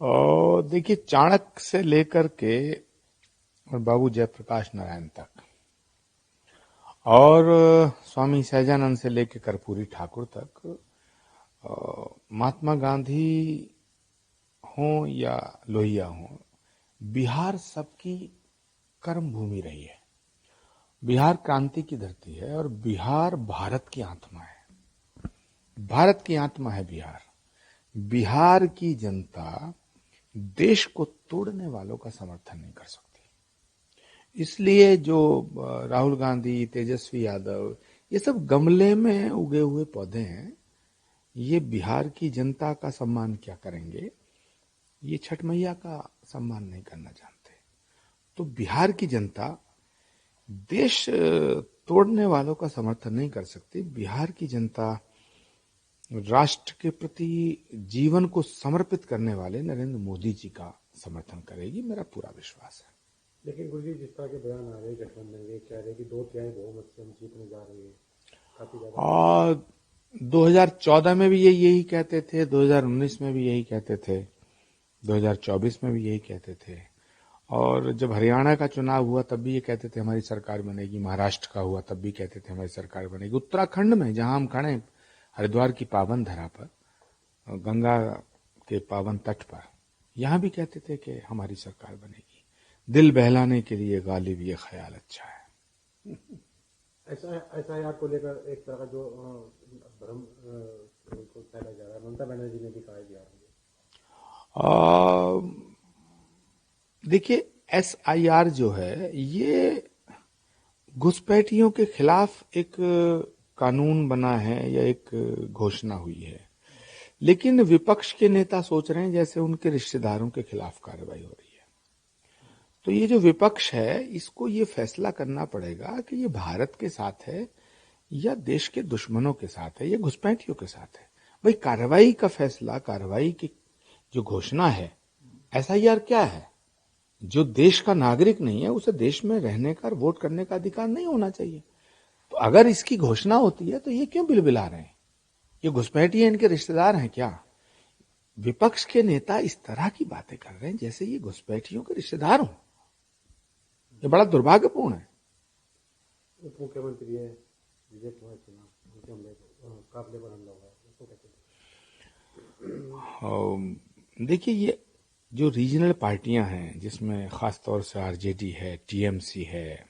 और देखिए, चाणक्य से लेकर के और बाबू जयप्रकाश नारायण तक और स्वामी सहजानंद से लेकर कर्पूरी ठाकुर तक, महात्मा गांधी हों या लोहिया हों, बिहार सबकी कर्म भूमि रही है। बिहार क्रांति की धरती है और बिहार भारत की आत्मा है। भारत की आत्मा है बिहार। बिहार की जनता देश को तोड़ने वालों का समर्थन नहीं कर सकती। इसलिए जो राहुल गांधी, तेजस्वी यादव, ये सब गमले में उगे हुए पौधे हैं। ये बिहार की जनता का सम्मान क्या करेंगे? ये छठ मैया का सम्मान नहीं करना जानते। तो बिहार की जनता देश तोड़ने वालों का समर्थन नहीं कर सकती। बिहार की जनता राष्ट्र के प्रति जीवन को समर्पित करने वाले नरेंद्र मोदी जी का समर्थन करेगी, मेरा पूरा विश्वास है। लेकिन गुरु जी, जिस तरह के बयान आ रहे हैं गठबंधन के, कह रहे हैं कि 2/3 बहुमत से हम जीतने जा रहे हैं, काफी ज्यादा। और 2014 में भी यही कहते थे, 2019 में भी यही कहते थे, 2024 में भी यही कहते थे। और जब हरियाणा का चुनाव हुआ तब भी ये कहते थे हमारी सरकार बनेगी। महाराष्ट्र का हुआ तब भी कहते थे हमारी सरकार बनेगी। उत्तराखंड में जहां हम खड़े, हरिद्वार की पावन धरा पर, गंगा के पावन तट पर, यहां भी कहते थे कि हमारी सरकार बनेगी। दिल बहलाने के लिए गालिब ये ख्याल अच्छा है। SIR को लेकर एक तरह का जो भ्रम को फैला जा रहा है, ममता बनर्जी ने भी कहा है बिहार में। देखिए, SIR जो है ये घुसपैठियों के खिलाफ एक कानून बना है या एक घोषणा हुई है, लेकिन विपक्ष के नेता सोच रहे हैं जैसे उनके रिश्तेदारों के खिलाफ कार्रवाई हो रही है। तो ये जो विपक्ष है, इसको ये फैसला करना पड़ेगा कि ये भारत के साथ है या देश के दुश्मनों के साथ है या घुसपैठियों के साथ है। भाई, कार्रवाई का फैसला, कार्रवाई की जो घोषणा है, SIR क्या है? जो देश का नागरिक नहीं है उसे देश में रहने का और वोट करने का अधिकार नहीं होना चाहिए। तो अगर इसकी घोषणा होती है तो ये क्यों बिलबिला रहे हैं? ये घुसपैठिए इनके रिश्तेदार हैं क्या? विपक्ष के नेता इस तरह की बातें कर रहे हैं जैसे ये घुसपैठियों के रिश्तेदार हों। ये बड़ा दुर्भाग्यपूर्ण है। उप मुख्यमंत्री है, रिजेक्ट हुआ चुनाव, उनके हमले काफिले पर हमला हुआ, उसको कैसे देखिए, ये जो रीजनल पार्टियां हैं जिसमें खासतौर से RJD है, TMC है,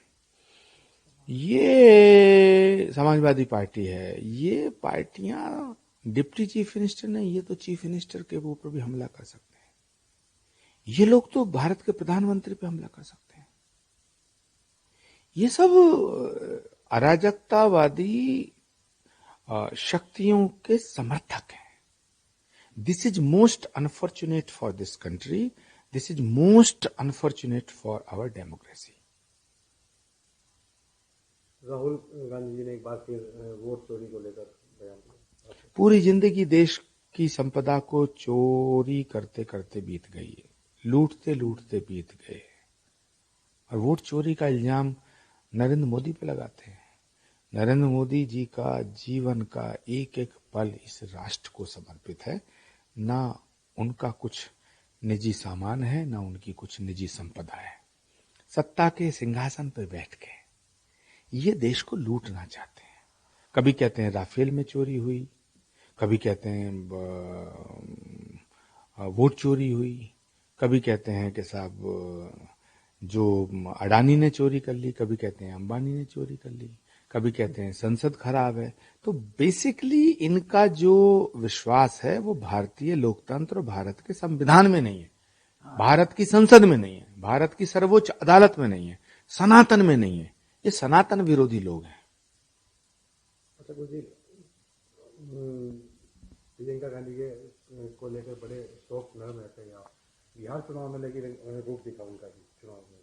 ये समाजवादी पार्टी है, ये पार्टियां डिप्टी चीफ मिनिस्टर नहीं, ये तो चीफ मिनिस्टर के ऊपर भी हमला कर सकते हैं। ये लोग तो भारत के प्रधानमंत्री पे हमला कर सकते हैं। ये सब अराजकतावादी शक्तियों के समर्थक हैं। This is most unfortunate for this country. This is most unfortunate for our democracy. Rahul Gandhi ji ने एक बार फिर वोट चोरी को लेकर बयान दिया। पूरी जिंदगी देश की संपदा को चोरी करते करते बीत गई है, लूटते लूटते बीत गए, और वोट चोरी का इल्जाम नरेंद्र मोदी पे लगाते हैं। नरेंद्र मोदी जी का जीवन का एक एक पल इस राष्ट्र को समर्पित है। ना उनका कुछ निजी सामान है, ना उनकी कुछ निजी संपदा है। सत्ता के सिंहासन पर बैठ के ये देश को लूटना चाहते हैं। कभी कहते हैं राफेल में चोरी हुई, कभी कहते हैं वोट चोरी हुई, कभी कहते हैं कि साहब जो अडानी ने चोरी कर ली, कभी कहते हैं अंबानी ने चोरी कर ली, कभी कहते हैं संसद खराब है। तो बेसिकली इनका जो विश्वास है वो भारतीय लोकतंत्र और भारत के संविधान में नहीं है, भारत की संसद में नहीं है, भारत की सर्वोच्च अदालत में नहीं है, सनातन में नहीं है। ये सनातन विरोधी लोग हैं। अच्छा गुरु जी, प्रियंका गांधी के को लेकर बड़े शोक नरम रहते हैं आप बिहार चुनाव में, लेकिन रूप दिखा उनका भी चुनाव में।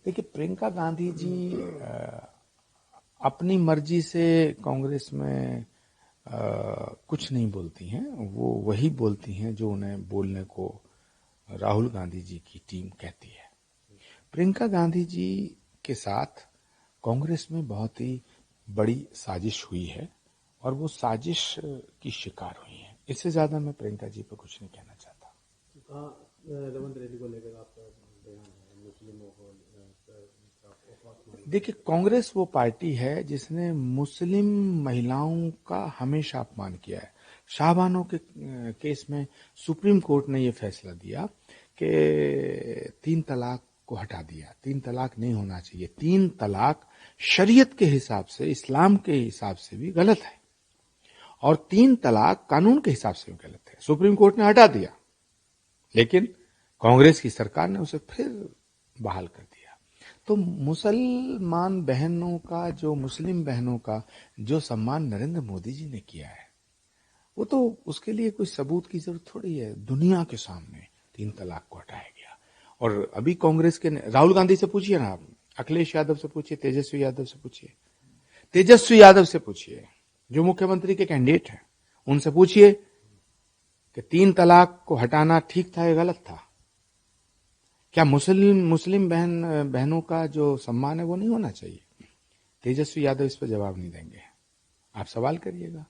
देखिए, प्रियंका गांधी जी अपनी मर्जी से कांग्रेस में कुछ नहीं बोलती हैं। वो वही बोलती हैं जो उन्हें बोलने को राहुल गांधी जी की टीम कहती है। प्रियंका गांधी जी के साथ कांग्रेस में बहुत ही बड़ी साजिश हुई है और वो साजिश की शिकार हुई है। इससे ज्यादा मैं प्रियंका जी पर कुछ नहीं कहना चाहता। रेवंत रेड्डी को लेकर आपका बयान है, मुस्लिमों को देखिए, कांग्रेस वो पार्टी है जिसने मुस्लिम महिलाओं का हमेशा अपमान किया है। शाहबानो के केस में सुप्रीम कोर्ट ने ये फैसला दिया कि 3 तलाक को हटा दिया। 3 तलाक नहीं होना चाहिए। 3 तलाक शरीयत के हिसाब से, इस्लाम के हिसाब से भी गलत है और 3 तलाक कानून के हिसाब से भी गलत है। सुप्रीम कोर्ट ने हटा दिया, लेकिन कांग्रेस की सरकार ने उसे फिर बहाल कर दिया। तो मुसलमान बहनों का, जो मुस्लिम बहनों का जो सम्मान नरेंद्र मोदी जी ने किया है, वो तो उसके लिए कोई सबूत की जरूरत थोड़ी है। दुनिया के सामने 3 तलाक को हटाया गया। और अभी कांग्रेस के राहुल गांधी से पूछिए ना, आप अखिलेश यादव से पूछिए, तेजस्वी यादव से पूछिए, तेजस्वी यादव से पूछिए जो मुख्यमंत्री के कैंडिडेट हैं, उनसे पूछिए कि 3 तलाक को हटाना ठीक था या गलत था। क्या मुस्लिम बहनों का जो सम्मान है वो नहीं होना चाहिए? तेजस्वी यादव इस पर जवाब नहीं देंगे। आप सवाल करिएगा।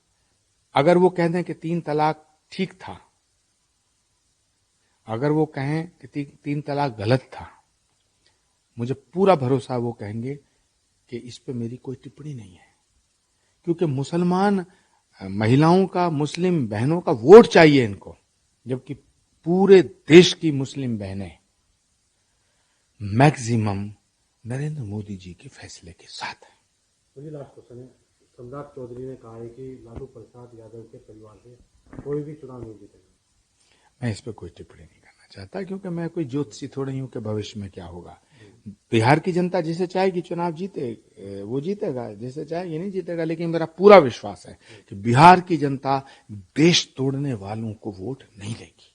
अगर वो कह दें कि 3 तलाक ठीक था, अगर वो कहें कि 3 तलाक गलत था, मुझे पूरा भरोसा वो कहेंगे कि इस पे मेरी कोई टिप्पणी नहीं है, क्योंकि मुसलमान महिलाओं का, मुस्लिम बहनों का वोट चाहिए इनको, जबकि पूरे देश की मुस्लिम बहनें मैक्सिमम नरेंद्र मोदी जी के फैसले के साथ है। मुझे लास्ट क्वेश्चन है, सम्राट चौधरी ने कहा है कि लालू प्रसाद यादव के परिवार से कोई भी चुनाव नहीं जीतेगा। मैं इस पर कोई टिप्पणी नहीं करना चाहता, क्योंकि मैं कोई ज्योतिषी थोड़ी हूं कि भविष्य में क्या होगा। बिहार की जनता जिसे चाहेगी चुनाव जीते, वो जीतेगा, जिसे चाहेगी नहीं जीतेगा। लेकिन मेरा पूरा विश्वास है कि बिहार की जनता देश तोड़ने वालों को वोट नहीं देगी।